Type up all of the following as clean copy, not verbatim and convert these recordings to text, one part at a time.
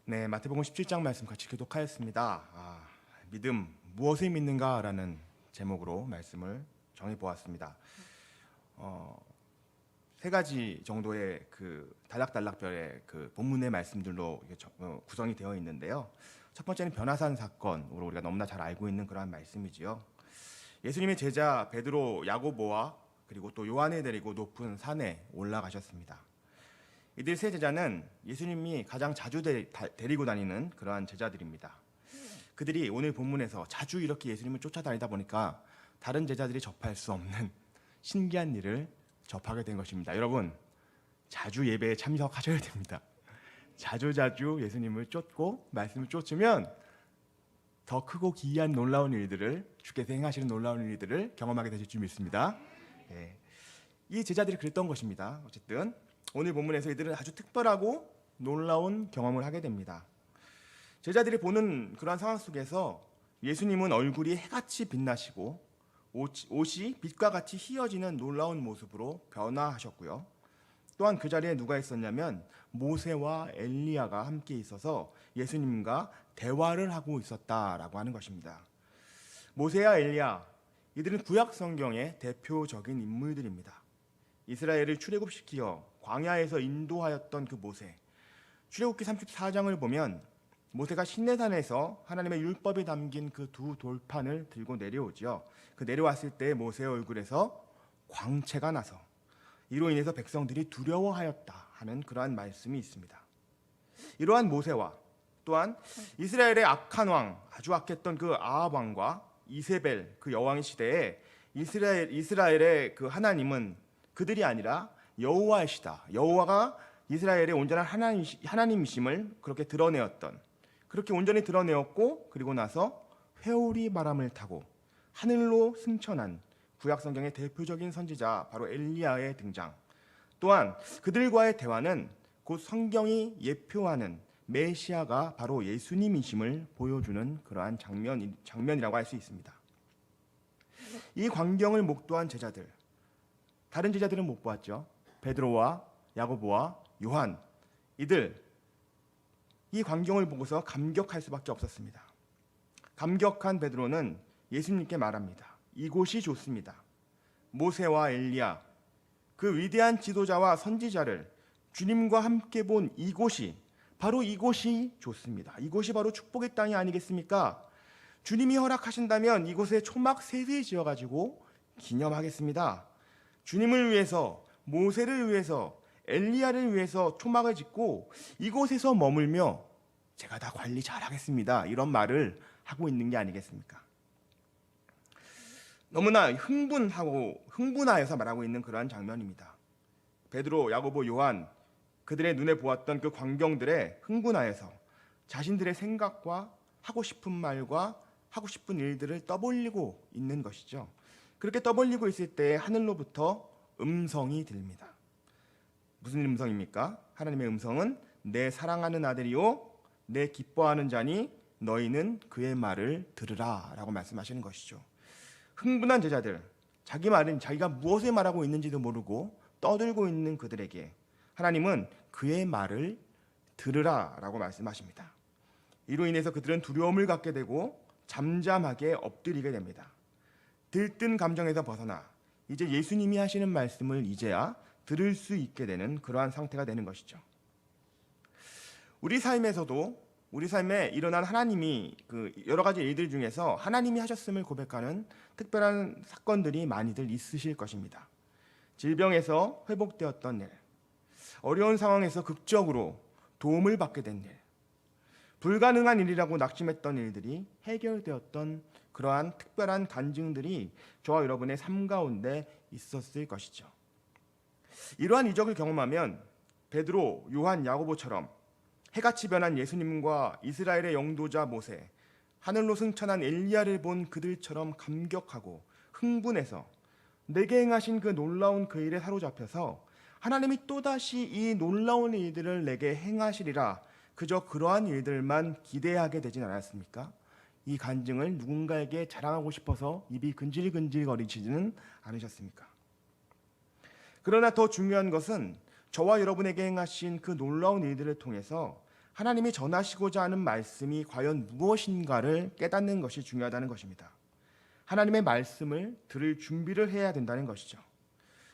네, 마태복음 17장 말씀 같이 교독하였습니다. 믿음 무엇을 믿는가라는 제목으로 말씀을 정해 보았습니다. 세 가지 정도의 그 단락단락별의 그 본문의 말씀들로 구성이 되어 있는데요. 첫 번째는 변화산 사건으로 우리가 너무나 잘 알고 있는 그러한 말씀이지요. 예수님의 제자 베드로, 야고보와 그리고 또 요한을 데리고 높은 산에 올라가셨습니다. 이들 세 제자는 예수님이 가장 자주 데리고 다니는 그러한 제자들입니다. 그들이 오늘 본문에서 자주 이렇게 예수님을 쫓아다니다 보니까 다른 제자들이 접할 수 없는 신기한 일을 접하게 된 것입니다. 여러분, 자주 예배에 참석하셔야 됩니다. 자주 예수님을 쫓고 말씀을 쫓으면 더 크고 기이한 놀라운 일들을, 주께서 행하시는 놀라운 일들을 경험하게 되실 줄 믿습니다. 이 제자들이 그랬던 것입니다. 어쨌든 오늘 본문에서 이들은 아주 특별하고 놀라운 경험을 하게 됩니다. 제자들이 보는 그러한 상황 속에서 예수님은 얼굴이 해같이 빛나시고 옷이 빛과 같이 휘어지는 놀라운 모습으로 변화하셨고요. 또한 그 자리에 누가 있었냐면 모세와 엘리야가 함께 있어서 예수님과 대화를 하고 있었다라고 하는 것입니다. 모세와 엘리야, 이들은 구약 성경의 대표적인 인물들입니다. 이스라엘을 출애굽시켜 광야에서 인도하였던 그 모세. 출애굽기 34장을 보면 모세가 시내산에서 하나님의 율법이 담긴 그 두 돌판을 들고 내려오지요. 그 내려왔을 때 모세의 얼굴에서 광채가 나서 이로 인해서 백성들이 두려워하였다 하는 그러한 말씀이 있습니다. 이러한 모세와 또한 이스라엘의 악한 왕, 아주 악했던 그 아합 왕과 이세벨 그 여왕의 시대에 이스라엘의 그 하나님은 그들이 아니라 여호와이시다. 여호와가 이스라엘의 온전한 하나님이심을 그렇게 드러내었던, 그렇게 온전히 드러내었고, 그리고 나서 회오리 바람을 타고 하늘로 승천한 구약 성경의 대표적인 선지자 바로 엘리야의 등장. 또한 그들과의 대화는 곧 성경이 예표하는 메시아가 바로 예수님이심을 보여주는 그러한 장면이라고 할 수 있습니다. 이 광경을 목도한 제자들, 다른 제자들은 못 보았죠. 베드로와 야고보와 요한, 이들 이 광경을 보고서 감격할 수밖에 없었습니다. 감격한 베드로는 예수님께 말합니다. 이곳이 좋습니다. 모세와 엘리야, 그 위대한 지도자와 선지자를 주님과 함께 본 이곳이, 바로 이곳이 좋습니다. 이곳이 바로 축복의 땅이 아니겠습니까? 주님이 허락하신다면 이곳에 초막 셋을 지어가지고 기념하겠습니다. 주님을 위해서, 모세를 위해서, 엘리야를 위해서 초막을 짓고 이곳에서 머물며 제가 다 관리 잘하겠습니다. 이런 말을 하고 있는 게 아니겠습니까? 너무나 흥분하여서 말하고 있는 그러한 장면입니다. 베드로, 야고보, 요한, 그들의 눈에 보았던 그 광경들에 흥분하여서 자신들의 생각과 하고 싶은 말과 하고 싶은 일들을 떠벌리고 있는 것이죠. 그렇게 떠벌리고 있을 때 하늘로부터 음성이 들립니다. 무슨 음성입니까? 하나님의 음성은 내 사랑하는 아들이요 내 기뻐하는 자니 너희는 그의 말을 들으라 라고 말씀하시는 것이죠. 흥분한 제자들, 자기가 무엇을 말하고 있는지도 모르고 떠들고 있는 그들에게 하나님은 그의 말을 들으라 라고 말씀하십니다. 이로 인해서 그들은 두려움을 갖게 되고 잠잠하게 엎드리게 됩니다. 들뜬 감정에서 벗어나 이제 예수님이 하시는 말씀을 이제야 들을 수 있게 되는 그러한 상태가 되는 것이죠. 우리 삶에서도 우리 삶에 일어난 하나님이 그 여러 가지 일들 중에서 하나님이 하셨음을 고백하는 특별한 사건들이 많이들 있으실 것입니다. 질병에서 회복되었던 일, 어려운 상황에서 극적으로 도움을 받게 된 일, 불가능한 일이라고 낙심했던 일들이 해결되었던 그러한 특별한 간증들이 저와 여러분의 삶 가운데 있었을 것이죠. 이러한 이적을 경험하면 베드로, 요한, 야고보처럼 해같이 변한 예수님과 이스라엘의 영도자 모세, 하늘로 승천한 엘리야를 본 그들처럼 감격하고 흥분해서 내게 행하신 그 놀라운 그 일에 사로잡혀서 하나님이 또다시 이 놀라운 일들을 내게 행하시리라 그저 그러한 일들만 기대하게 되진 않았습니까? 이 간증을 누군가에게 자랑하고 싶어서 입이 근질근질거리지는 않으셨습니까? 그러나 더 중요한 것은 저와 여러분에게 행하신 그 놀라운 일들을 통해서 하나님이 전하시고자 하는 말씀이 과연 무엇인가를 깨닫는 것이 중요하다는 것입니다. 하나님의 말씀을 들을 준비를 해야 된다는 것이죠.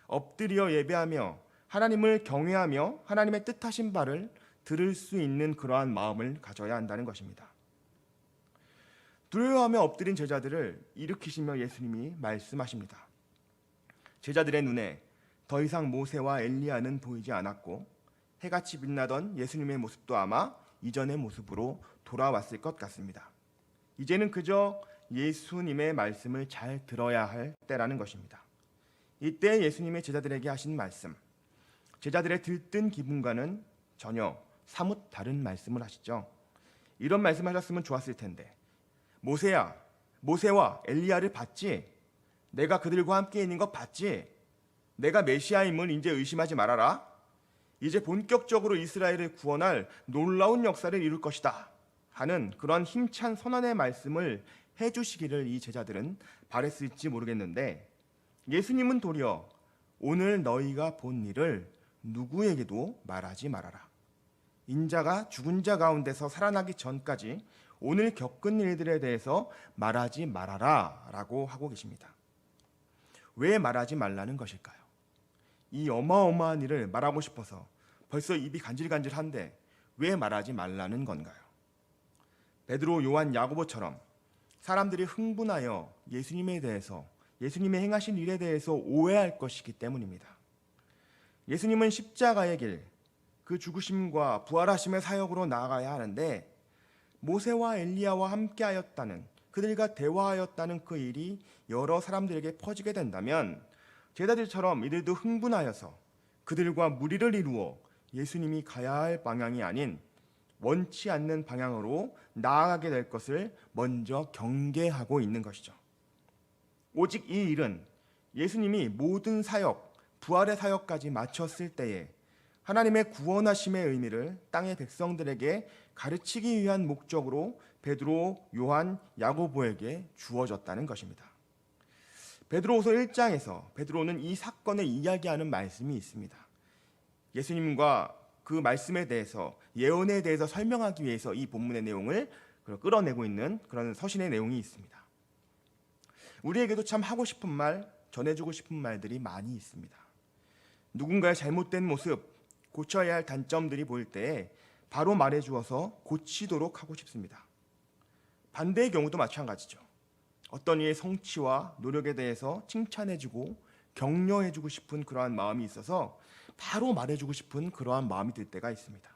엎드려 예배하며 하나님을 경외하며 하나님의 뜻하신 바를 들을 수 있는 그러한 마음을 가져야 한다는 것입니다. 두려워하며 엎드린 제자들을 일으키시며 예수님이 말씀하십니다. 제자들의 눈에 더 이상 모세와 엘리야는 보이지 않았고 해같이 빛나던 예수님의 모습도 아마 이전의 모습으로 돌아왔을 것 같습니다. 이제는 그저 예수님의 말씀을 잘 들어야 할 때라는 것입니다. 이때 예수님의 제자들에게 하신 말씀, 제자들의 들뜬 기분과는 전혀 사뭇 다른 말씀을 하시죠. 이런 말씀하셨으면 좋았을 텐데, 모세야, 모세와 엘리야를 봤지? 내가 그들과 함께 있는 거 봤지? 내가 메시아임을 이제 의심하지 말아라. 이제 본격적으로 이스라엘을 구원할 놀라운 역사를 이룰 것이다 하는 그런 힘찬 선언의 말씀을 해주시기를 이 제자들은 바랬을지 모르겠는데, 예수님은 도리어 오늘 너희가 본 일을 누구에게도 말하지 말아라. 인자가 죽은 자 가운데서 살아나기 전까지 오늘 겪은 일들에 대해서 말하지 말아라 라고 하고 계십니다. 왜 말하지 말라는 것일까요? 이 어마어마한 일을 말하고 싶어서 벌써 입이 간질간질한데 왜 말하지 말라는 건가요? 베드로, 요한, 야고보처럼 사람들이 흥분하여 예수님에 대해서, 예수님의 행하신 일에 대해서 오해할 것이기 때문입니다. 예수님은 십자가의 길, 그 죽으심과 부활하심의 사역으로 나아가야 하는데, 모세와 엘리야와 함께하였다는, 그들과 대화하였다는 그 일이 여러 사람들에게 퍼지게 된다면 제자들처럼 이들도 흥분하여서 그들과 무리를 이루어 예수님이 가야 할 방향이 아닌 원치 않는 방향으로 나아가게 될 것을 먼저 경계하고 있는 것이죠. 오직 이 일은 예수님이 모든 사역, 부활의 사역까지 마쳤을 때에 하나님의 구원하심의 의미를 땅의 백성들에게 가르치기 위한 목적으로 베드로, 요한, 야고보에게 주어졌다는 것입니다. 베드로후서 1장에서 베드로는 이 사건을 이야기하는 말씀이 있습니다. 예수님과 그 말씀에 대해서, 예언에 대해서 설명하기 위해서 이 본문의 내용을 끌어내고 있는 그런 서신의 내용이 있습니다. 우리에게도 참 하고 싶은 말, 전해주고 싶은 말들이 많이 있습니다. 누군가의 잘못된 모습, 고쳐야 할 단점들이 보일 때 바로 말해주어서 고치도록 하고 싶습니다. 반대의 경우도 마찬가지죠. 어떤 이의 성취와 노력에 대해서 칭찬해주고 격려해주고 싶은 그러한 마음이 있어서 바로 말해주고 싶은 그러한 마음이 들 때가 있습니다.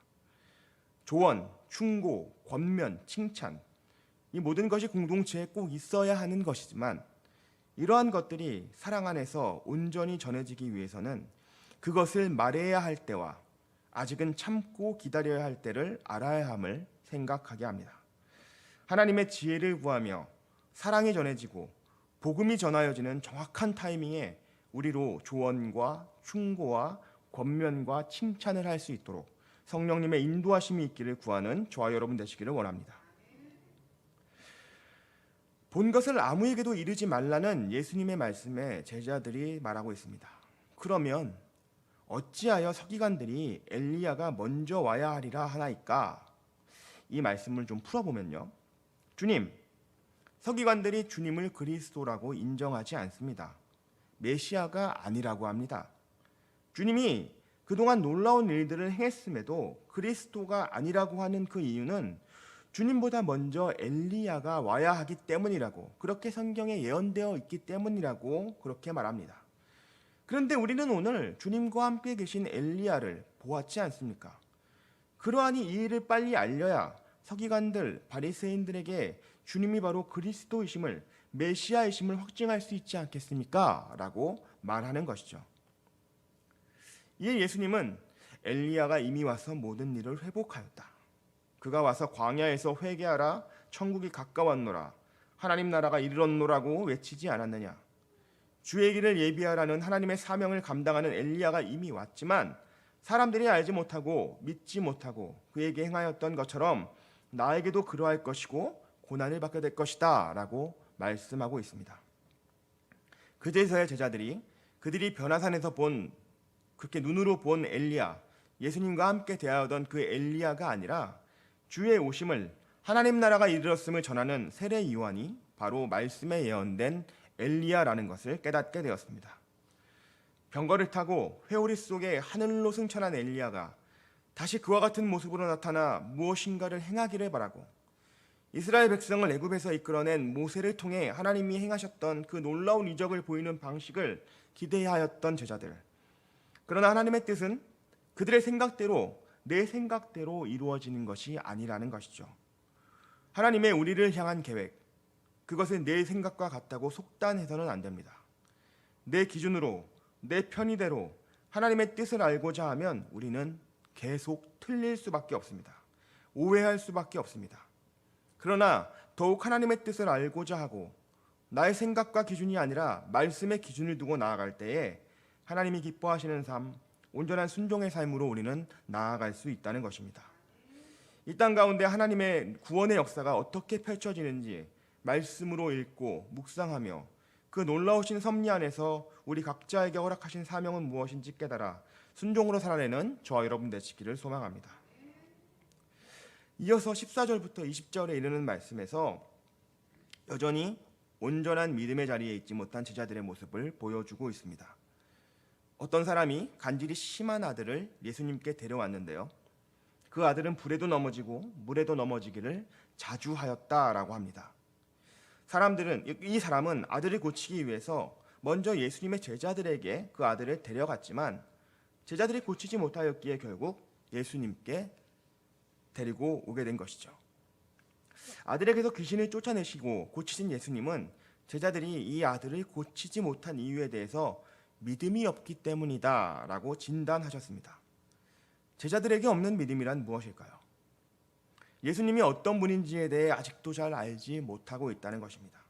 조언, 충고, 권면, 칭찬, 이 모든 것이 공동체에 꼭 있어야 하는 것이지만 이러한 것들이 사랑 안에서 온전히 전해지기 위해서는 그것을 말해야 할 때와 아직은 참고 기다려야 할 때를 알아야 함을 생각하게 합니다. 하나님의 지혜를 구하며 사랑이 전해지고 복음이 전하여지는 정확한 타이밍에 우리로 조언과 충고와 권면과 칭찬을 할 수 있도록 성령님의 인도하심이 있기를 구하는 저와 여러분 되시기를 원합니다. 본 것을 아무에게도 이르지 말라는 예수님의 말씀에 제자들이 말하고 있습니다. 그러면 어찌하여 서기관들이 엘리야가 먼저 와야 하리라 하나이까? 이 말씀을 좀 풀어보면요, 주님, 서기관들이 주님을 그리스도라고 인정하지 않습니다. 메시아가 아니라고 합니다. 주님이 그동안 놀라운 일들을 행했음에도 그리스도가 아니라고 하는 그 이유는 주님보다 먼저 엘리야가 와야 하기 때문이라고, 그렇게 성경에 예언되어 있기 때문이라고 그렇게 말합니다. 그런데 우리는 오늘 주님과 함께 계신 엘리야를 보았지 않습니까? 그러하니 이 일을 빨리 알려야 서기관들, 바리새인들에게 주님이 바로 그리스도이심을, 메시아이심을 확증할 수 있지 않겠습니까? 라고 말하는 것이죠. 이에 예수님은 엘리야가 이미 와서 모든 일을 회복하였다. 그가 와서 광야에서 회개하라, 천국이 가까웠노라, 하나님 나라가 이르렀노라고 외치지 않았느냐. 주의 길을 예비하라는 하나님의 사명을 감당하는 엘리야가 이미 왔지만 사람들이 알지 못하고 믿지 못하고 그에게 행하였던 것처럼 나에게도 그러할 것이고 고난을 받게 될 것이다 라고 말씀하고 있습니다. 그제서야 제자들이 그들이 변화산에서 그렇게 눈으로 본 엘리야, 예수님과 함께 대하던 그 엘리야가 아니라 주의 오심을 하나님 나라가 이르렀음을 전하는 세례 요한이 바로 말씀에 예언된 엘리야라는 것을 깨닫게 되었습니다. 병거를 타고 회오리 속에 하늘로 승천한 엘리야가 다시 그와 같은 모습으로 나타나 무엇인가를 행하기를 바라고 이스라엘 백성을 애굽에서 이끌어낸 모세를 통해 하나님이 행하셨던 그 놀라운 이적을 보이는 방식을 기대하였던 제자들. 그러나 하나님의 뜻은 그들의 생각대로, 내 생각대로 이루어지는 것이 아니라는 것이죠. 하나님의 우리를 향한 계획, 그것은 내 생각과 같다고 속단해서는 안 됩니다. 내 기준으로, 내 편의대로 하나님의 뜻을 알고자 하면 우리는 계속 틀릴 수밖에 없습니다. 오해할 수밖에 없습니다. 그러나 더욱 하나님의 뜻을 알고자 하고 나의 생각과 기준이 아니라 말씀의 기준을 두고 나아갈 때에 하나님이 기뻐하시는 삶, 온전한 순종의 삶으로 우리는 나아갈 수 있다는 것입니다. 이 땅 가운데 하나님의 구원의 역사가 어떻게 펼쳐지는지 말씀으로 읽고 묵상하며 그 놀라우신 섭리 안에서 우리 각자에게 허락하신 사명은 무엇인지 깨달아 순종으로 살아내는 저와 여러분 되시기를 소망합니다. 이어서 14절부터 20절에 이르는 말씀에서 여전히 온전한 믿음의 자리에 있지 못한 제자들의 모습을 보여주고 있습니다. 어떤 사람이 간질이 심한 아들을 예수님께 데려왔는데요. 그 아들은 불에도 넘어지고 물에도 넘어지기를 자주 하였다라고 합니다. 이 사람은 아들을 고치기 위해서 먼저 예수님의 제자들에게 그 아들을 데려갔지만 제자들이 고치지 못하였기에 결국 예수님께 데리고 오게 된 것이죠. 아들에게서 귀신을 쫓아내시고 고치신 예수님은 제자들이 이 아들을 고치지 못한 이유에 대해서 믿음이 없기 때문이다라고 진단하셨습니다. 제자들에게 없는 믿음이란 무엇일까요? 예수님이 어떤 분인지에 대해 아직도 잘 알지 못하고 있다는 것입니다.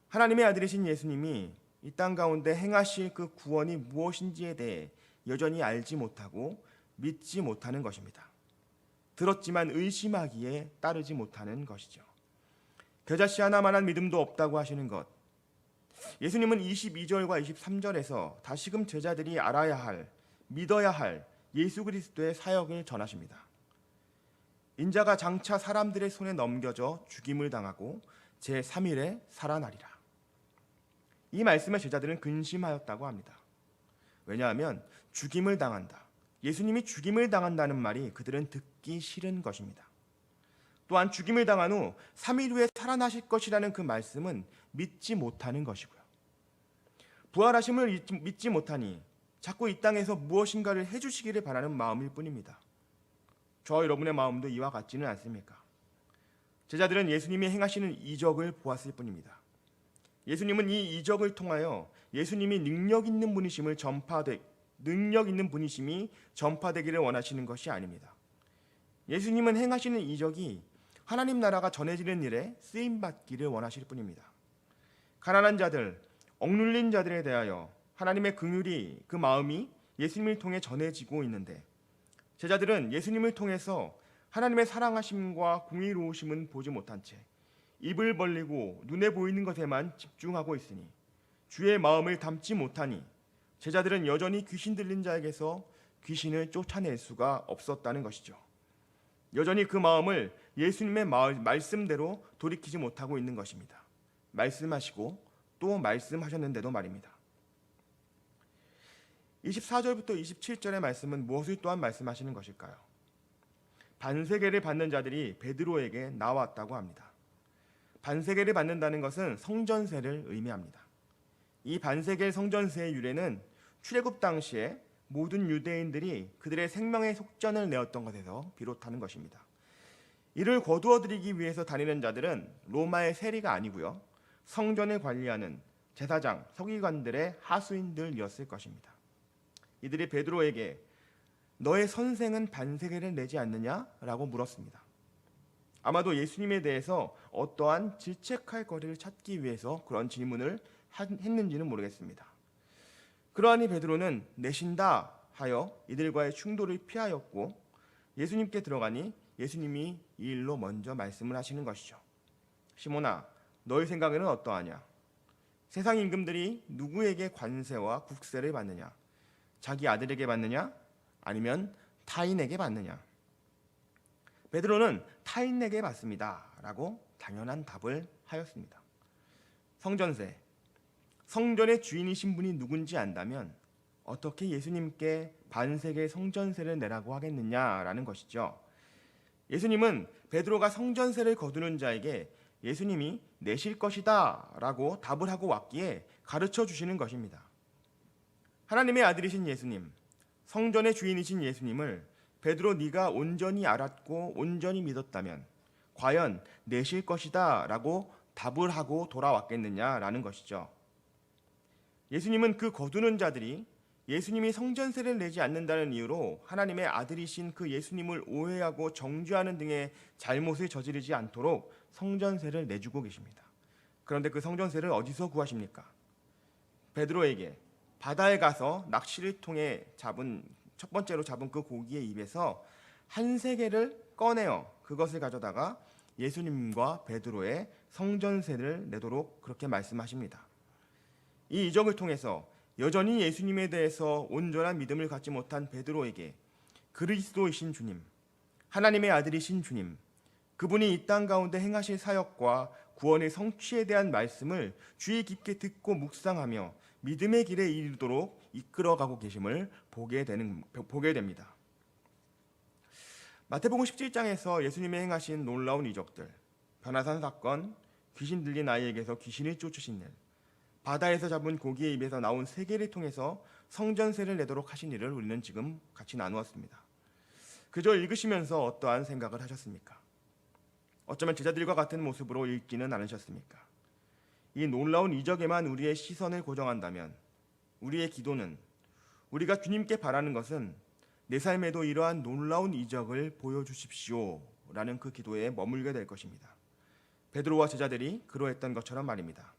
하나님의 아들이신 예수님이 이 땅 가운데 행하실 그 구원이 무엇인지에 대해 여전히 알지 못하고 믿지 못하는 것입니다. 들었지만 의심하기에 따르지 못하는 것이죠. 겨자씨 하나만한 믿음도 없다고 하시는 것. 예수님은 22절과 23절에서 다시금 제자들이 알아야 할, 믿어야 할 예수 그리스도의 사역을 전하십니다. 인자가 장차 사람들의 손에 넘겨져 죽임을 당하고 제3일에 살아나리라. 이 말씀에 제자들은 근심하였다고 합니다. 왜냐하면 죽임을 당한다. 예수님이 죽임을 당한다는 말이 그들은 듣기 싫은 것입니다. 또한 죽임을 당한 후 3일 후에 살아나실 것이라는 그 말씀은 믿지 못하는 것이고요. 부활하심을 믿지 못하니 자꾸 이 땅에서 무엇인가를 해주시기를 바라는 마음일 뿐입니다. 저와 여러분의 마음도 이와 같지는 않습니까? 제자들은 예수님이 행하시는 이적을 보았을 뿐입니다. 예수님은 이 이적을 통하여 예수님이 능력 있는 분이심이 전파되기를 원하시는 것이 아닙니다. 예수님은 행하시는 이적이 하나님 나라가 전해지는 일에 쓰임받기를 원하실 뿐입니다. 가난한 자들, 억눌린 자들에 대하여 하나님의 긍휼이, 그 마음이 예수님을 통해 전해지고 있는데 제자들은 예수님을 통해서 하나님의 사랑하심과 공의로우심은 보지 못한 채 입을 벌리고 눈에 보이는 것에만 집중하고 있으니 주의 마음을 담지 못하니 제자들은 여전히 귀신 들린 자에게서 귀신을 쫓아낼 수가 없었다는 것이죠. 여전히 그 마음을 예수님의 말씀대로 돌이키지 못하고 있는 것입니다. 말씀하시고 또 말씀하셨는데도 말입니다. 24절부터 27절의 말씀은 무엇을 또한 말씀하시는 것일까요? 반세계를 받는 자들이 베드로에게 나왔다고 합니다. 반세계를 받는다는 것은 성전세를 의미합니다. 이 반세계 성전세의 유래는 출애굽 당시에 모든 유대인들이 그들의 생명의 속전을 내었던 것에서 비롯하는 것입니다. 이를 거두어들이기 위해서 다니는 자들은 로마의 세리가 아니고요, 성전을 관리하는 제사장, 서기관들의 하수인들이었을 것입니다. 이들이 베드로에게 너의 선생은 반세계를 내지 않느냐라고 물었습니다. 아마도 예수님에 대해서 어떠한 질책할 거리를 찾기 위해서 그런 질문을 했는지는 모르겠습니다. 그러하니 베드로는 내신다 하여 이들과의 충돌을 피하였고 예수님께 들어가니 예수님이 이 일로 먼저 말씀을 하시는 것이죠. 시몬아, 너의 생각에는 어떠하냐? 세상 임금들이 누구에게 관세와 국세를 받느냐? 자기 아들에게 받느냐? 아니면 타인에게 받느냐? 베드로는 타인에게 받습니다라고 당연한 답을 하였습니다. 성전세, 성전의 주인이신 분이 누군지 안다면 어떻게 예수님께 반세계 성전세를 내라고 하겠느냐라는 것이죠. 예수님은 베드로가 성전세를 거두는 자에게 예수님이 내실 것이다 라고 답을 하고 왔기에 가르쳐 주시는 것입니다. 하나님의 아들이신 예수님, 성전의 주인이신 예수님을 베드로 네가 온전히 알았고 온전히 믿었다면 과연 내실 것이다 라고 답을 하고 돌아왔겠느냐라는 것이죠. 예수님은 그 거두는 자들이 예수님이 성전세를 내지 않는다는 이유로 하나님의 아들이신 그 예수님을 오해하고 정죄하는 등의 잘못을 저지르지 않도록 성전세를 내주고 계십니다. 그런데 그 성전세를 어디서 구하십니까? 베드로에게 바다에 가서 낚시를 통해 첫 번째로 잡은 그 고기의 입에서 한 세겔을 꺼내어 그것을 가져다가 예수님과 베드로의 성전세를 내도록 그렇게 말씀하십니다. 이 이적을 통해서 여전히 예수님에 대해서 온전한 믿음을 갖지 못한 베드로에게 그리스도이신 주님, 하나님의 아들이신 주님, 그분이 이 땅 가운데 행하실 사역과 구원의 성취에 대한 말씀을 주의 깊게 듣고 묵상하며 믿음의 길에 이르도록 이끌어가고 계심을 보게 됩니다. 마태복음 17장에서 예수님이 행하신 놀라운 이적들, 변화산 사건, 귀신 들린 아이에게서 귀신을 쫓으신 일, 바다에서 잡은 고기의 입에서 나온 세겔을 통해서 성전세를 내도록 하신 일을 우리는 지금 같이 나누었습니다. 그저 읽으시면서 어떠한 생각을 하셨습니까? 어쩌면 제자들과 같은 모습으로 읽지는 않으셨습니까? 이 놀라운 이적에만 우리의 시선을 고정한다면 우리의 기도는, 우리가 주님께 바라는 것은 내 삶에도 이러한 놀라운 이적을 보여주십시오 라는 그 기도에 머물게 될 것입니다. 베드로와 제자들이 그러했던 것처럼 말입니다.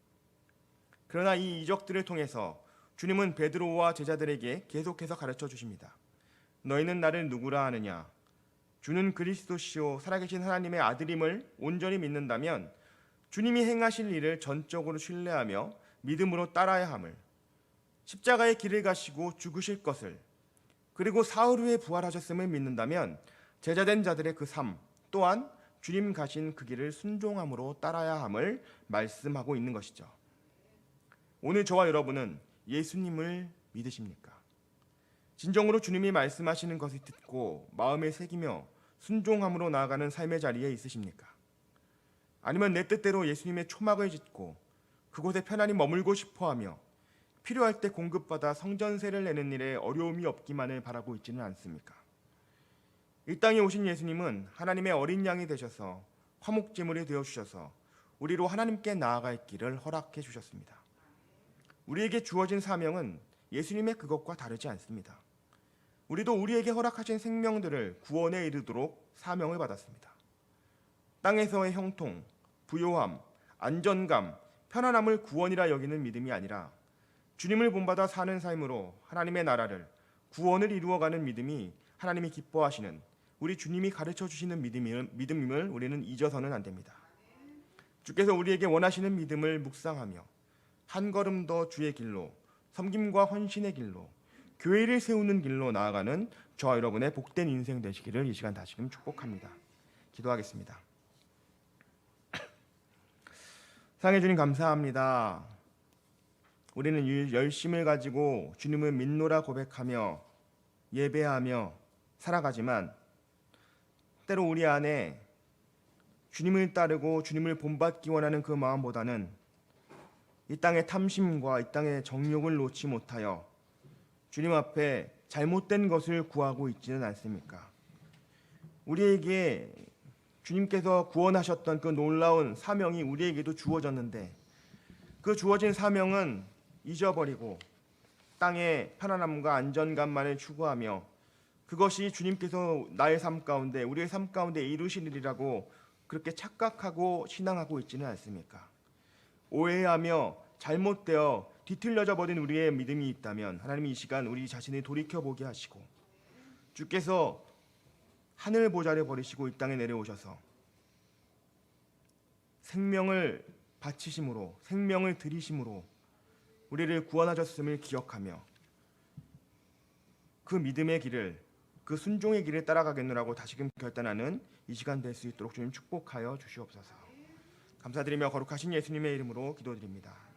그러나 이 이적들을 통해서 주님은 베드로와 제자들에게 계속해서 가르쳐 주십니다. 너희는 나를 누구라 하느냐? 주는 그리스도시요 살아계신 하나님의 아들임을 온전히 믿는다면 주님이 행하실 일을 전적으로 신뢰하며 믿음으로 따라야 함을, 십자가의 길을 가시고 죽으실 것을, 그리고 사흘 후에 부활하셨음을 믿는다면 제자된 자들의 그 삶 또한 주님 가신 그 길을 순종함으로 따라야 함을 말씀하고 있는 것이죠. 오늘 저와 여러분은 예수님을 믿으십니까? 진정으로 주님이 말씀하시는 것을 듣고 마음에 새기며 순종함으로 나아가는 삶의 자리에 있으십니까? 아니면 내 뜻대로 예수님의 초막을 짓고 그곳에 편안히 머물고 싶어하며 필요할 때 공급받아 성전세를 내는 일에 어려움이 없기만을 바라고 있지는 않습니까? 이 땅에 오신 예수님은 하나님의 어린 양이 되셔서 화목제물이 되어주셔서 우리로 하나님께 나아갈 길을 허락해 주셨습니다. 우리에게 주어진 사명은 예수님의 그것과 다르지 않습니다. 우리도 우리에게 허락하신 생명들을 구원에 이르도록 사명을 받았습니다. 땅에서의 형통, 부요함, 안전감, 편안함을 구원이라 여기는 믿음이 아니라 주님을 본받아 사는 삶으로 하나님의 나라를, 구원을 이루어가는 믿음이 하나님이 기뻐하시는 우리 주님이 가르쳐 주시는 믿음임을 우리는 잊어서는 안 됩니다. 주께서 우리에게 원하시는 믿음을 묵상하며 한 걸음 더 주의 길로, 섬김과 헌신의 길로, 교회를 세우는 길로 나아가는 저와 여러분의 복된 인생 되시기를 이 시간 다시금 축복합니다. 기도하겠습니다. 사랑해 주님 감사합니다. 우리는 열심을 가지고 주님을 믿노라 고백하며 예배하며 살아가지만 때로 우리 안에 주님을 따르고 주님을 본받기 원하는 그 마음보다는 이 땅의 탐심과 이 땅의 정욕을 놓지 못하여 주님 앞에 잘못된 것을 구하고 있지는 않습니까? 우리에게 주님께서 구원하셨던 그 놀라운 사명이 우리에게도 주어졌는데 그 주어진 사명은 잊어버리고 땅의 편안함과 안전감만을 추구하며 그것이 주님께서 나의 삶 가운데, 우리의 삶 가운데 이루실 일이라고 그렇게 착각하고 신앙하고 있지는 않습니까? 오해하며 잘못되어 뒤틀려져 버린 우리의 믿음이 있다면 하나님이 이 시간 우리 자신을 돌이켜보게 하시고 주께서 하늘 보좌를 버리시고 이 땅에 내려오셔서 생명을 바치심으로, 생명을 드리심으로 우리를 구원하셨음을 기억하며 그 믿음의 길을 그 순종의 길을 따라가겠노라고 다시금 결단하는 이 시간 될 수 있도록 주님 축복하여 주시옵소서. 감사드리며 거룩하신 예수님의 이름으로 기도드립니다.